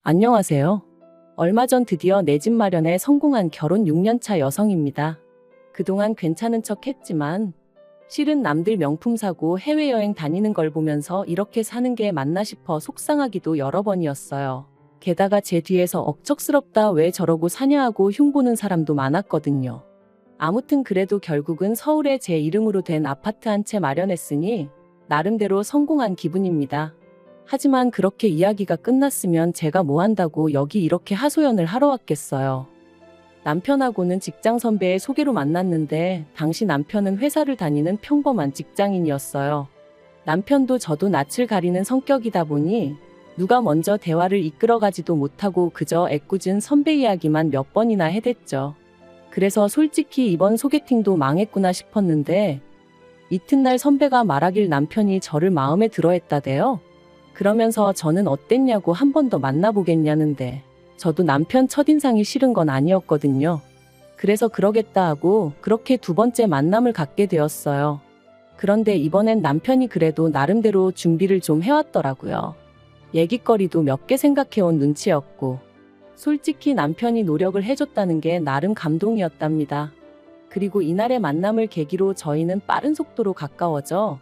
안녕하세요. 얼마 전 드디어 내 집 마련에 성공한 결혼 6년차 여성입니다. 그동안 괜찮은 척 했지만 실은 남들 명품 사고 해외여행 다니는 걸 보면서 이렇게 사는 게 맞나 싶어 속상하기도 여러 번이었어요. 게다가 제 뒤에서 억척스럽다 왜 저러고 사냐 하고 흉보는 사람도 많았거든요. 아무튼 그래도 결국은 서울에 제 이름으로 된 아파트 한 채 마련했으니 나름대로 성공한 기분입니다. 하지만 그렇게 이야기가 끝났으면 제가 뭐 한다고 여기 이렇게 하소연을 하러 왔겠어요. 남편하고는 직장 선배의 소개로 만났는데 당시 남편은 회사를 다니는 평범한 직장인이었어요. 남편도 저도 낯을 가리는 성격이다 보니 누가 먼저 대화를 이끌어가지도 못하고 그저 애꿎은 선배 이야기만 몇 번이나 해댔죠. 그래서 솔직히 이번 소개팅도 망했구나 싶었는데 이튿날 선배가 말하길 남편이 저를 마음에 들어 했다대요. 그러면서 저는 어땠냐고 한 번 더 만나보겠냐는데 저도 남편 첫인상이 싫은 건 아니었거든요. 그래서 그러겠다 하고 그렇게 두 번째 만남을 갖게 되었어요. 그런데 이번엔 남편이 그래도 나름대로 준비를 좀 해왔더라고요. 얘기거리도 몇 개 생각해온 눈치였고 솔직히 남편이 노력을 해줬다는 게 나름 감동이었답니다. 그리고 이날의 만남을 계기로 저희는 빠른 속도로 가까워져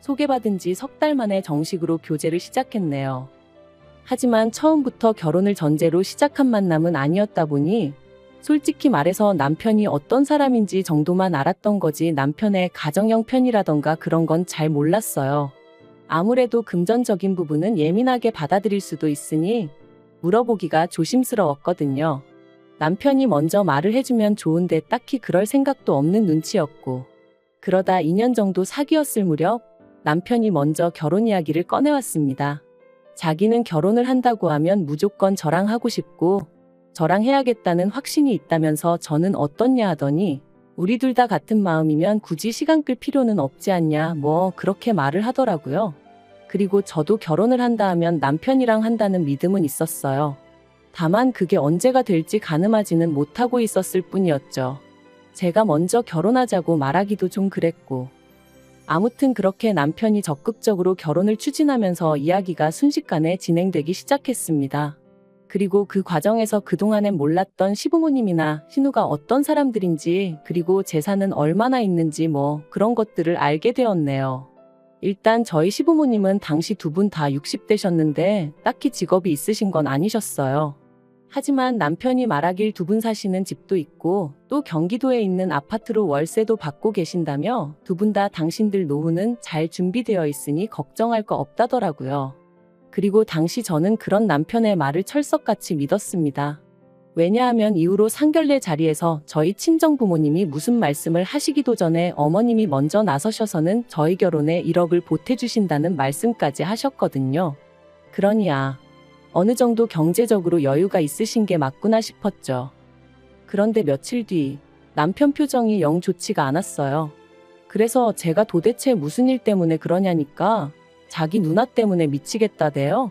소개받은 지 석 달 만에 정식으로 교제를 시작했네요. 하지만 처음부터 결혼을 전제로 시작한 만남은 아니었다 보니 솔직히 말해서 남편이 어떤 사람인지 정도만 알았던 거지 남편의 가정형 편이라던가 그런 건 잘 몰랐어요. 아무래도 금전적인 부분은 예민하게 받아들일 수도 있으니 물어보기가 조심스러웠거든요. 남편이 먼저 말을 해주면 좋은데 딱히 그럴 생각도 없는 눈치였고 그러다 2년 정도 사귀었을 무렵 남편이 먼저 결혼 이야기를 꺼내왔습니다. 자기는 결혼을 한다고 하면 무조건 저랑 하고 싶고 저랑 해야겠다는 확신이 있다면서 저는 어떻냐 하더니 우리 둘 다 같은 마음이면 굳이 시간 끌 필요는 없지 않냐 뭐 그렇게 말을 하더라고요. 그리고 저도 결혼을 한다 하면 남편이랑 한다는 믿음은 있었어요. 다만 그게 언제가 될지 가늠하지는 못하고 있었을 뿐이었죠. 제가 먼저 결혼하자고 말하기도 좀 그랬고 아무튼 그렇게 남편이 적극적으로 결혼을 추진하면서 이야기가 순식간에 진행되기 시작했습니다. 그리고 그 과정에서 그동안엔 몰랐던 시부모님이나 신우가 어떤 사람들인지 그리고 재산은 얼마나 있는지 뭐 그런 것들을 알게 되었네요. 일단 저희 시부모님은 당시 두 분 다 60대셨는데 딱히 직업이 있으신 건 아니셨어요. 하지만 남편이 말하길 두 분 사시는 집도 있고 또 경기도에 있는 아파트로 월세도 받고 계신다며 두 분 다 당신들 노후는 잘 준비되어 있으니 걱정할 거 없다더라고요. 그리고 당시 저는 그런 남편의 말을 철석같이 믿었습니다. 왜냐하면 이후로 상견례 자리에서 저희 친정부모님이 무슨 말씀을 하시기도 전에 어머님이 먼저 나서셔서는 저희 결혼에 1억을 보태주신다는 말씀까지 하셨거든요. 그러니 어느 정도 경제적으로 여유가 있으신 게 맞구나 싶었죠. 그런데 며칠 뒤 남편 표정이 영 좋지가 않았어요. 그래서 제가 도대체 무슨 일 때문에 그러냐니까 자기 누나 때문에 미치겠다대요.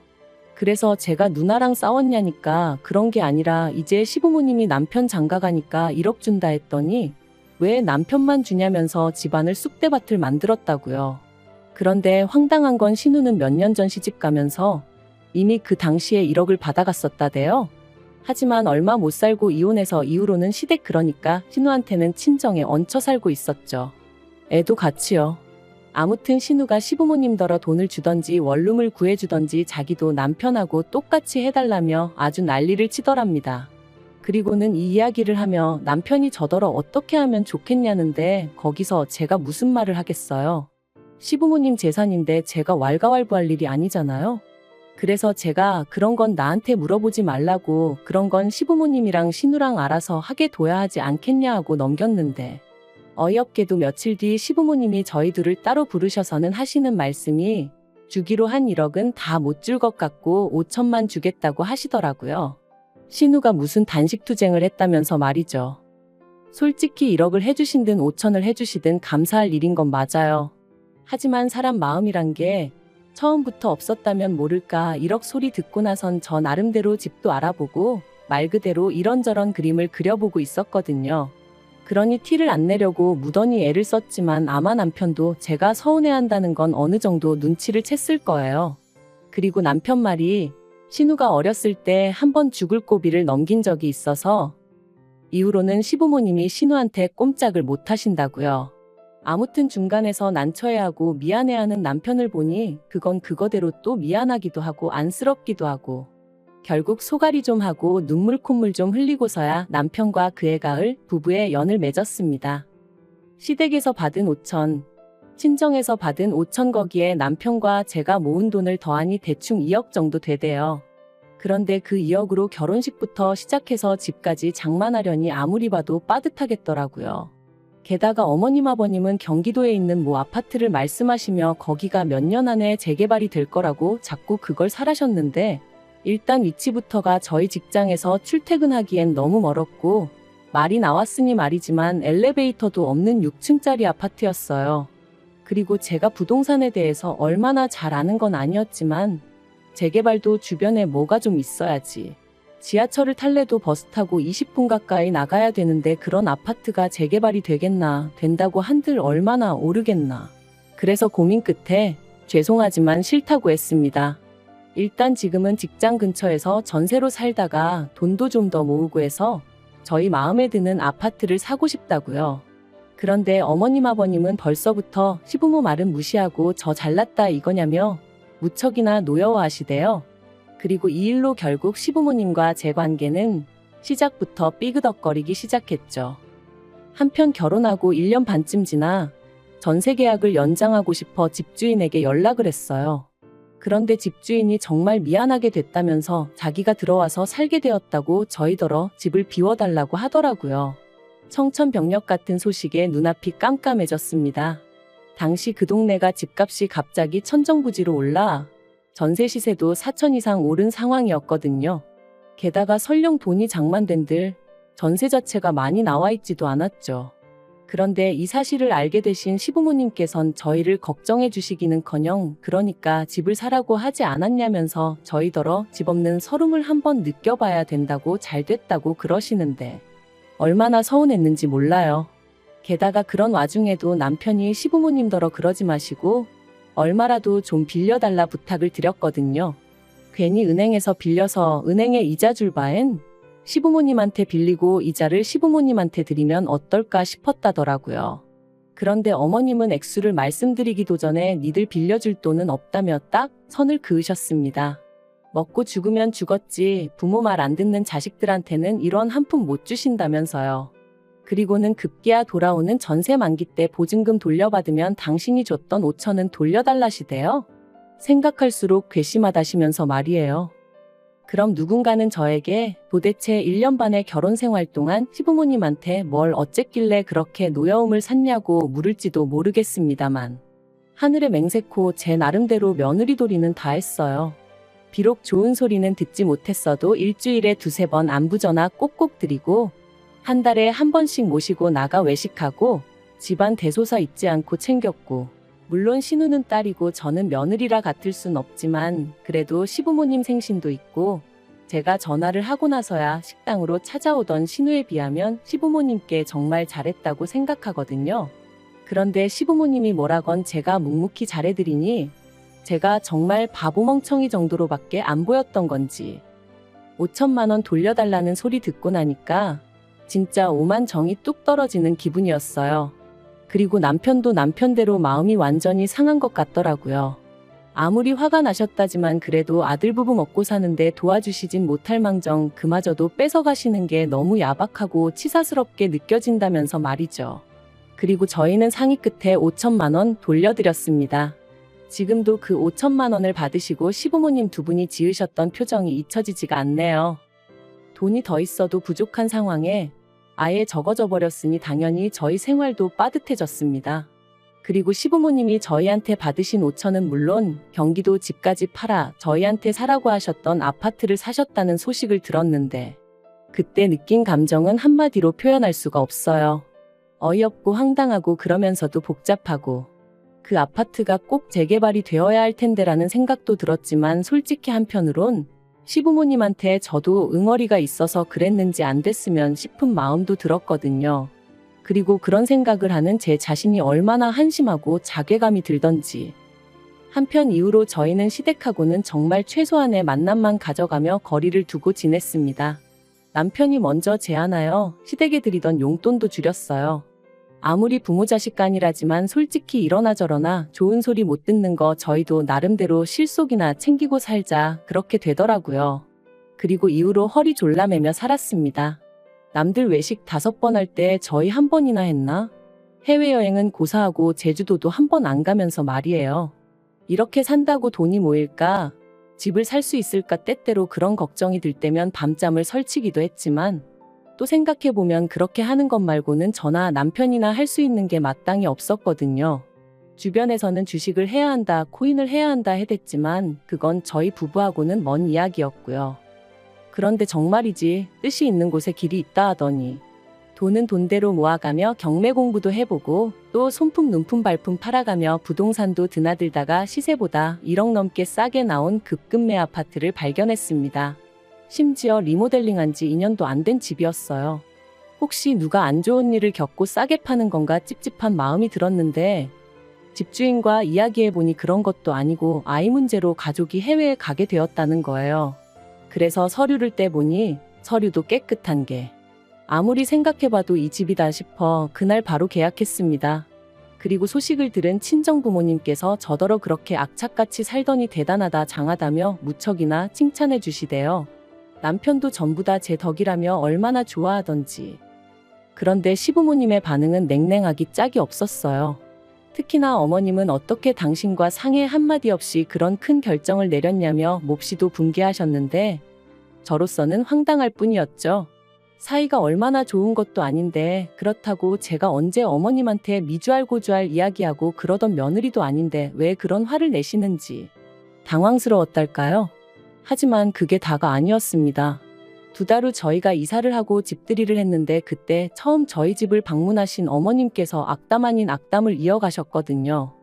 그래서 제가 누나랑 싸웠냐니까 그런 게 아니라 이제 시부모님이 남편 장가가니까 1억 준다 했더니 왜 남편만 주냐면서 집안을 쑥대밭을 만들었다고요. 그런데 황당한 건 신우는 몇 년 전 시집 가면서 이미 그 당시에 1억을 받아갔었다대요. 하지만 얼마 못 살고 이혼해서 이후로는 시댁 그러니까 신우한테는 친정에 얹혀 살고 있었죠. 애도 같이요. 아무튼 신우가 시부모님더러 돈을 주던지 원룸을 구해주던지 자기도 남편하고 똑같이 해달라며 아주 난리를 치더랍니다. 그리고는 이 이야기를 하며 남편이 저더러 어떻게 하면 좋겠냐는데 거기서 제가 무슨 말을 하겠어요. 시부모님 재산인데 제가 왈가왈부할 일이 아니잖아요. 그래서 제가 그런 건 나한테 물어보지 말라고 그런 건 시부모님이랑 신우랑 알아서 하게 둬야 하지 않겠냐 하고 넘겼는데 어이없게도 며칠 뒤 시부모님이 저희 둘을 따로 부르셔서는 하시는 말씀이 주기로 한 1억은 다 못 줄 것 같고 5천만 주겠다고 하시더라고요. 신우가 무슨 단식투쟁을 했다면서 말이죠. 솔직히 1억을 해주신든 5천을 해주시든 감사할 일인 건 맞아요. 하지만 사람 마음이란 게 처음부터 없었다면 모를까 1억 소리 듣고 나선 저 나름대로 집도 알아보고 말 그대로 이런저런 그림을 그려보고 있었거든요. 그러니 티를 안 내려고 무던히 애를 썼지만 아마 남편도 제가 서운해한다는 건 어느 정도 눈치를 챘을 거예요. 그리고 남편 말이 신우가 어렸을 때 한 번 죽을 고비를 넘긴 적이 있어서 이후로는 시부모님이 신우한테 꼼짝을 못 하신다고요. 아무튼 중간에서 난처해하고 미안해하는 남편을 보니 그건 그거대로 또 미안하기도 하고 안쓰럽기도 하고 결국 소갈이 좀 하고 눈물 콧물 좀 흘리고서야 남편과 그의 가을 부부의 연을 맺었습니다. 시댁에서 받은 5천, 친정에서 받은 5천 거기에 남편과 제가 모은 돈을 더하니 대충 2억 정도 되대요. 그런데 그 2억으로 결혼식부터 시작해서 집까지 장만하려니 아무리 봐도 빠듯하겠더라고요. 게다가 어머님 아버님은 경기도에 있는 모 아파트를 말씀하시며 거기가 몇 년 안에 재개발이 될 거라고 자꾸 그걸 사라셨는데 일단 위치부터가 저희 직장에서 출퇴근하기엔 너무 멀었고 말이 나왔으니 말이지만 엘리베이터도 없는 6층짜리 아파트였어요. 그리고 제가 부동산에 대해서 얼마나 잘 아는 건 아니었지만 재개발도 주변에 뭐가 좀 있어야지. 지하철을 탈래도 버스 타고 20분 가까이 나가야 되는데 그런 아파트가 재개발이 되겠나, 된다고 한들 얼마나 오르겠나. 그래서 고민 끝에 죄송하지만 싫다고 했습니다. 일단 지금은 직장 근처에서 전세로 살다가 돈도 좀 더 모으고 해서 저희 마음에 드는 아파트를 사고 싶다고요. 그런데 어머님 아버님은 벌써부터 시부모 말은 무시하고 저 잘났다 이거냐며 무척이나 노여워하시대요. 그리고 이 일로 결국 시부모님과 제 관계는 시작부터 삐그덕거리기 시작했죠. 한편 결혼하고 1년 반쯤 지나 전세 계약을 연장하고 싶어 집주인에게 연락을 했어요. 그런데 집주인이 정말 미안하게 됐다면서 자기가 들어와서 살게 되었다고 저희더러 집을 비워달라고 하더라고요. 청천벽력 같은 소식에 눈앞이 깜깜해졌습니다. 당시 그 동네가 집값이 갑자기 천정부지로 올라 전세 시세도 4천 이상 오른 상황이었거든요. 게다가 설령 돈이 장만된들 전세 자체가 많이 나와 있지도 않았죠. 그런데 이 사실을 알게 되신 시부모님께선 저희를 걱정해 주시기는커녕 그러니까 집을 사라고 하지 않았냐면서 저희더러 집 없는 서름을 한번 느껴봐야 된다고 잘 됐다고 그러시는데 얼마나 서운했는지 몰라요. 게다가 그런 와중에도 남편이 시부모님더러 그러지 마시고 얼마라도 좀 빌려달라 부탁을 드렸거든요. 괜히 은행에서 빌려서 은행에 이자 줄 바엔 시부모님한테 빌리고 이자를 시부모님한테 드리면 어떨까 싶었다더라고요. 그런데 어머님은 액수를 말씀드리기도 전에 니들 빌려줄 돈은 없다며 딱 선을 그으셨습니다. 먹고 죽으면 죽었지 부모 말 안 듣는 자식들한테는 이런 한 푼 못 주신다면서요. 그리고는 급기야 돌아오는 전세 만기 때 보증금 돌려받으면 당신이 줬던 5천은 돌려달라시대요. 생각할수록 괘씸하다시면서 말이에요. 그럼 누군가는 저에게 도대체 1년 반의 결혼 생활 동안 시부모님한테 뭘 어쨌길래 그렇게 노여움을 샀냐고 물을지도 모르겠습니다만 하늘의 맹세코 제 나름대로 며느리도리는 다 했어요. 비록 좋은 소리는 듣지 못했어도 일주일에 2-3번 안부전화 꼭꼭 드리고 한 달에 한 번씩 모시고 나가 외식하고 집안 대소사 잊지 않고 챙겼고 물론 신우는 딸이고 저는 며느리라 같을 순 없지만 그래도 시부모님 생신도 있고 제가 전화를 하고 나서야 식당으로 찾아오던 신우에 비하면 시부모님께 정말 잘했다고 생각하거든요. 그런데 시부모님이 뭐라건 제가 묵묵히 잘해드리니 제가 정말 바보멍청이 정도로밖에 안 보였던 건지 5천만 원 돌려달라는 소리 듣고 나니까 진짜 오만 정이 뚝 떨어지는 기분이었어요. 그리고 남편도 남편대로 마음이 완전히 상한 것 같더라고요. 아무리 화가 나셨다지만 그래도 아들 부부 먹고 사는데 도와주시진 못할 망정 그마저도 뺏어가시는 게 너무 야박하고 치사스럽게 느껴진다면서 말이죠. 그리고 저희는 상의 끝에 5천만 원 돌려드렸습니다. 지금도 그 5천만 원을 받으시고 시부모님 두 분이 지으셨던 표정이 잊혀지지가 않네요. 돈이 더 있어도 부족한 상황에 아예 적어져 버렸으니 당연히 저희 생활도 빠듯해졌습니다. 그리고 시부모님이 저희한테 받으신 5천은 물론 경기도 집까지 팔아 저희한테 사라고 하셨던 아파트를 사셨다는 소식을 들었는데 그때 느낀 감정은 한마디로 표현할 수가 없어요. 어이없고 황당하고 그러면서도 복잡하고 그 아파트가 꼭 재개발이 되어야 할 텐데라는 생각도 들었지만 솔직히 한편으론 시부모님한테 저도 응어리가 있어서 그랬는지 안 됐으면 싶은 마음도 들었거든요. 그리고 그런 생각을 하는 제 자신이 얼마나 한심하고 자괴감이 들던지 한편 이후로 저희는 시댁하고는 정말 최소한의 만남만 가져가며 거리를 두고 지냈습니다. 남편이 먼저 제안하여 시댁에 드리던 용돈도 줄였어요. 아무리 부모 자식 간이라지만 솔직히 이러나 저러나 좋은 소리 못 듣는 거 저희도 나름대로 실속이나 챙기고 살자 그렇게 되더라고요. 그리고 이후로 허리 졸라매며 살았습니다. 남들 외식 5번 할 때 저희 1번이나 했나? 해외여행은 고사하고 제주도도 1번 안 가면서 말이에요. 이렇게 산다고 돈이 모일까? 집을 살 수 있을까? 때때로 그런 걱정이 들 때면 밤잠을 설치기도 했지만 또 생각해보면 그렇게 하는 것 말고는 저나 남편이나 할 수 있는 게 마땅히 없었거든요. 주변에서는 주식을 해야 한다, 코인을 해야 한다 해댔지만 그건 저희 부부하고는 먼 이야기였고요. 그런데 정말이지 뜻이 있는 곳에 길이 있다 하더니 돈은 돈대로 모아가며 경매 공부도 해보고 또 손품 눈품 발품 팔아가며 부동산도 드나들다가 시세보다 1억 넘게 싸게 나온 급급매 아파트를 발견했습니다. 심지어 리모델링한 지 2년도 안 된 집이었어요. 혹시 누가 안 좋은 일을 겪고 싸게 파는 건가 찝찝한 마음이 들었는데 집주인과 이야기해보니 그런 것도 아니고 아이 문제로 가족이 해외에 가게 되었다는 거예요. 그래서 서류를 떼보니 서류도 깨끗한 게 아무리 생각해봐도 이 집이다 싶어 그날 바로 계약했습니다. 그리고 소식을 들은 친정부모님께서 저더러 그렇게 악착같이 살더니 대단하다 장하다며 무척이나 칭찬해 주시대요. 남편도 전부 다 제 덕이라며 얼마나 좋아하던지. 그런데 시부모님의 반응은 냉랭하기 짝이 없었어요. 특히나 어머님은 어떻게 당신과 상의 한마디 없이 그런 큰 결정을 내렸냐며 몹시도 분개하셨는데 저로서는 황당할 뿐이었죠. 사이가 얼마나 좋은 것도 아닌데 그렇다고 제가 언제 어머님한테 미주알고주알 이야기하고 그러던 며느리도 아닌데 왜 그런 화를 내시는지 당황스러웠달까요? 하지만 그게 다가 아니었습니다. 2달 후 저희가 이사를 하고 집들이를 했는데 그때 처음 저희 집을 방문하신 어머님께서 악담 아닌 악담을 이어가셨거든요.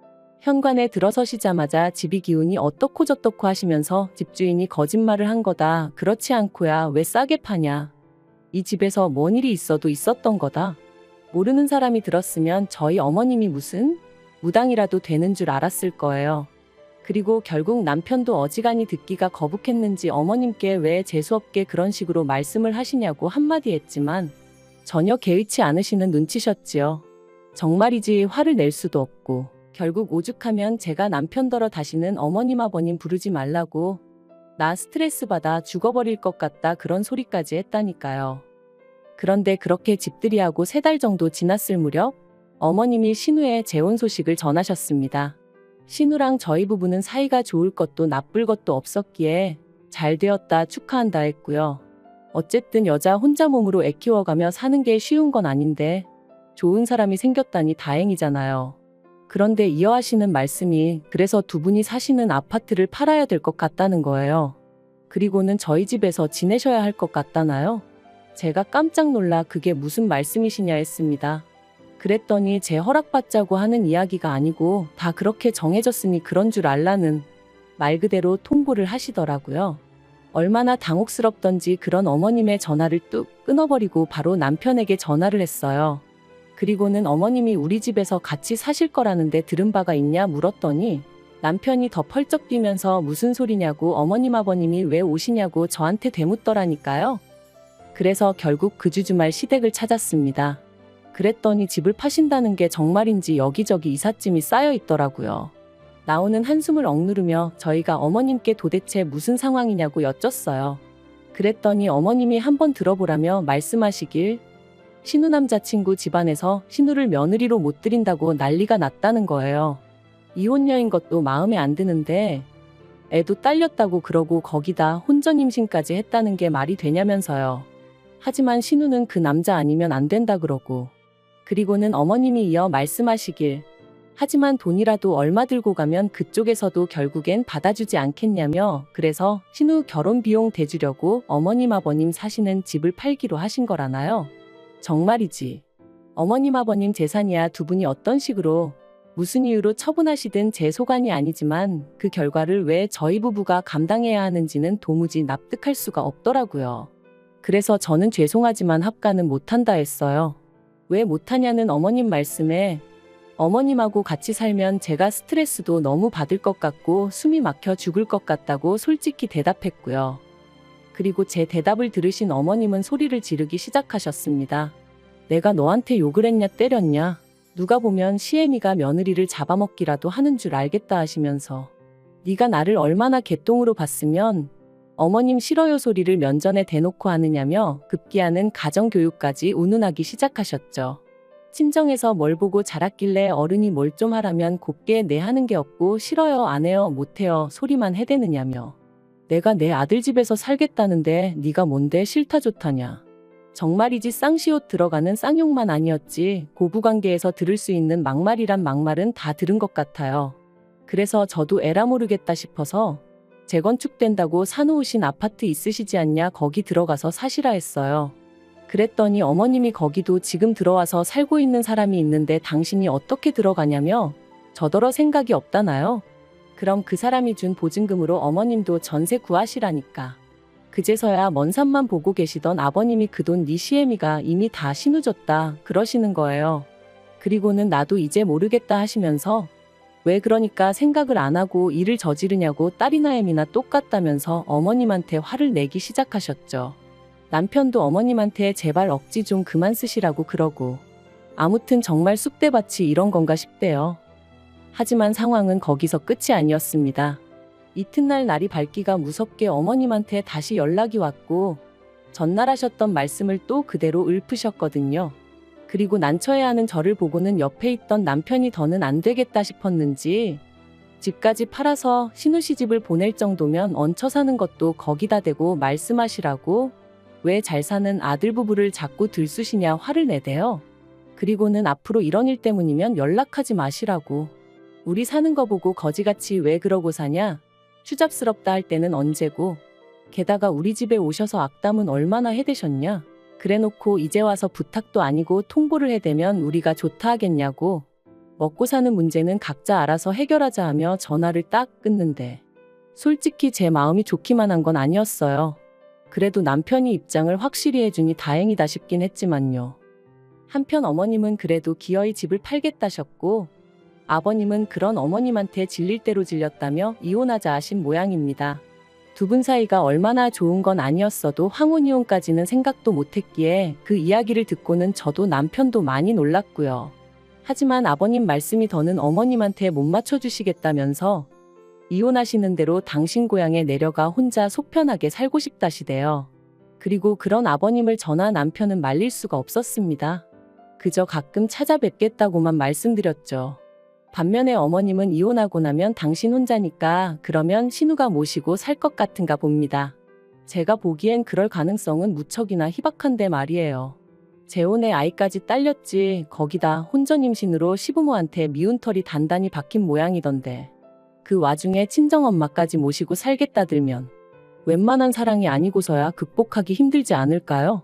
현관에 들어서시자마자 집이 기운이 어떻고 저떻고 하시면서 집주인이 거짓말을 한 거다. 그렇지 않고야 왜 싸게 파냐. 이 집에서 뭔 일이 있어도 있었던 거다. 모르는 사람이 들었으면 저희 어머님이 무슨 무당이라도 되는 줄 알았을 거예요. 그리고 결국 남편도 어지간히 듣기가 거북했는지 어머님께 왜 재수없게 그런 식으로 말씀을 하시냐고 한마디 했지만 전혀 개의치 않으시는 눈치셨지요. 정말이지 화를 낼 수도 없고 결국 오죽하면 제가 남편더러 다시는 어머님 아버님 부르지 말라고 나 스트레스 받아 죽어버릴 것 같다 그런 소리까지 했다니까요. 그런데 그렇게 집들이하고 3달 정도 지났을 무렵 어머님이 신우의 재혼 소식을 전하셨습니다. 신우랑 저희 부부는 사이가 좋을 것도 나쁠 것도 없었기에 잘 되었다 축하한다 했고요. 어쨌든 여자 혼자 몸으로 애 키워가며 사는 게 쉬운 건 아닌데 좋은 사람이 생겼다니 다행이잖아요. 그런데 이어하시는 말씀이 그래서 2분이 사시는 아파트를 팔아야 될 것 같다는 거예요. 그리고는 저희 집에서 지내셔야 할 것 같다나요? 제가 깜짝 놀라 그게 무슨 말씀이시냐 했습니다. 그랬더니 제 허락받자고 하는 이야기가 아니고 다 그렇게 정해졌으니 그런 줄 알라는 말 그대로 통보를 하시더라고요. 얼마나 당혹스럽던지 그런 어머님의 전화를 뚝 끊어버리고 바로 남편에게 전화를 했어요. 그리고는 어머님이 우리 집에서 같이 사실 거라는데 들은 바가 있냐 물었더니 남편이 더 펄쩍 뛰면서 무슨 소리냐고 어머님 아버님이 왜 오시냐고 저한테 되묻더라니까요. 그래서 결국 그 주말 시댁을 찾았습니다. 그랬더니 집을 파신다는 게 정말인지 여기저기 이삿짐이 쌓여 있더라고요. 나오는 한숨을 억누르며 저희가 어머님께 도대체 무슨 상황이냐고 여쭸어요. 그랬더니 어머님이 한번 들어보라며 말씀하시길 신우 남자친구 집안에서 신우를 며느리로 못 들인다고 난리가 났다는 거예요. 이혼녀인 것도 마음에 안 드는데 애도 딸렸다고 그러고 거기다 혼전 임신까지 했다는 게 말이 되냐면서요. 하지만 신우는 그 남자 아니면 안 된다 그러고 그리고는 어머님이 이어 말씀하시길 하지만 돈이라도 얼마 들고 가면 그쪽에서도 결국엔 받아주지 않겠냐며 그래서 신우 결혼 비용 대주려고 어머님 아버님 사시는 집을 팔기로 하신 거라나요? 정말이지. 어머님 아버님 재산이야 2분이 어떤 식으로 무슨 이유로 처분하시든 제 소관이 아니지만 그 결과를 왜 저희 부부가 감당해야 하는지는 도무지 납득할 수가 없더라고요. 그래서 저는 죄송하지만 합가는 못한다 했어요. 왜 못하냐는 어머님 말씀에 어머님하고 같이 살면 제가 스트레스도 너무 받을 것 같고 숨이 막혀 죽을 것 같다고 솔직히 대답했고요. 그리고 제 대답을 들으신 어머님은 소리를 지르기 시작하셨습니다. 내가 너한테 욕을 했냐 때렸냐? 누가 보면 시애미가 며느리를 잡아먹기라도 하는 줄 알겠다 하시면서 네가 나를 얼마나 개똥으로 봤으면 어머님 싫어요 소리를 면전에 대놓고 하느냐며 급기야는 가정교육까지 운운하기 시작하셨죠. 친정에서 뭘 보고 자랐길래 어른이 뭘 좀 하라면 곱게 내 하는 게 없고 싫어요 안 해요 못해요 소리만 해대느냐며 내가 내 아들 집에서 살겠다는데 네가 뭔데 싫다 좋다냐. 정말이지 쌍시옷 들어가는 쌍욕만 아니었지 고부관계에서 들을 수 있는 막말이란 막말은 다 들은 것 같아요. 그래서 저도 에라 모르겠다 싶어서 재건축된다고 사놓으신 아파트 있으시지 않냐 거기 들어가서 사시라 했어요. 그랬더니 어머님이 거기도 지금 들어와서 살고 있는 사람이 있는데 당신이 어떻게 들어가냐며 저더러 생각이 없다나요? 그럼 그 사람이 준 보증금으로 어머님도 전세 구하시라니까. 그제서야 먼 산만 보고 계시던 아버님이 그 돈 네 시애미가 이미 다 신우줬다 그러시는 거예요. 그리고는 나도 이제 모르겠다 하시면서 왜 그러니까 생각을 안 하고 일을 저지르냐고 딸이나 애미나 똑같다면서 어머님한테 화를 내기 시작하셨죠. 남편도 어머님한테 제발 억지 좀 그만 쓰시라고 그러고 아무튼 정말 쑥대밭이 이런 건가 싶대요. 하지만 상황은 거기서 끝이 아니었습니다. 이튿날 날이 밝기가 무섭게 어머님한테 다시 연락이 왔고 전날 하셨던 말씀을 또 그대로 읊으셨거든요. 그리고 난처해하는 저를 보고는 옆에 있던 남편이 더는 안 되겠다 싶었는지 집까지 팔아서 신우시집을 보낼 정도면 얹혀 사는 것도 거기다 대고 말씀하시라고 왜 잘 사는 아들 부부를 자꾸 들쑤시냐 화를 내대요. 그리고는 앞으로 이런 일 때문이면 연락하지 마시라고. 우리 사는 거 보고 거지같이 왜 그러고 사냐? 추잡스럽다 할 때는 언제고. 게다가 우리 집에 오셔서 악담은 얼마나 해대셨냐? 그래놓고 이제 와서 부탁도 아니고 통보를 해대면 우리가 좋다 하겠냐고. 먹고 사는 문제는 각자 알아서 해결하자 하며 전화를 딱 끊는데 솔직히 제 마음이 좋기만 한 건 아니었어요. 그래도 남편이 입장을 확실히 해주니 다행이다 싶긴 했지만요. 한편 어머님은 그래도 기어이 집을 팔겠다셨고 아버님은 그런 어머님한테 질릴 대로 질렸다며 이혼하자 하신 모양입니다. 두 분 사이가 얼마나 좋은 건 아니었어도 황혼이혼까지는 생각도 못했기에 그 이야기를 듣고는 저도 남편도 많이 놀랐고요. 하지만 아버님 말씀이 더는 어머님한테 못 맞춰주시겠다면서 이혼하시는 대로 당신 고향에 내려가 혼자 속 편하게 살고 싶다시대요. 그리고 그런 아버님을 저나 남편은 말릴 수가 없었습니다. 그저 가끔 찾아뵙겠다고만 말씀드렸죠. 반면에 어머님은 이혼하고 나면 당신 혼자니까 그러면 신우가 모시고 살 것 같은가 봅니다. 제가 보기엔 그럴 가능성은 무척이나 희박한데 말이에요. 재혼에 아이까지 딸렸지 거기다 혼전임신으로 시부모한테 미운 털이 단단히 박힌 모양이던데 그 와중에 친정엄마까지 모시고 살겠다들면 웬만한 사랑이 아니고서야 극복하기 힘들지 않을까요?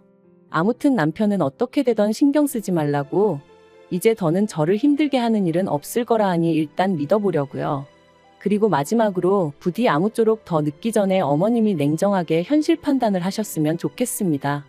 아무튼 남편은 어떻게 되던 신경 쓰지 말라고 이제 더는 저를 힘들게 하는 일은 없을 거라 하니 일단 믿어보려고요. 그리고 마지막으로 부디 아무쪼록 더 늦기 전에 어머님이 냉정하게 현실 판단을 하셨으면 좋겠습니다.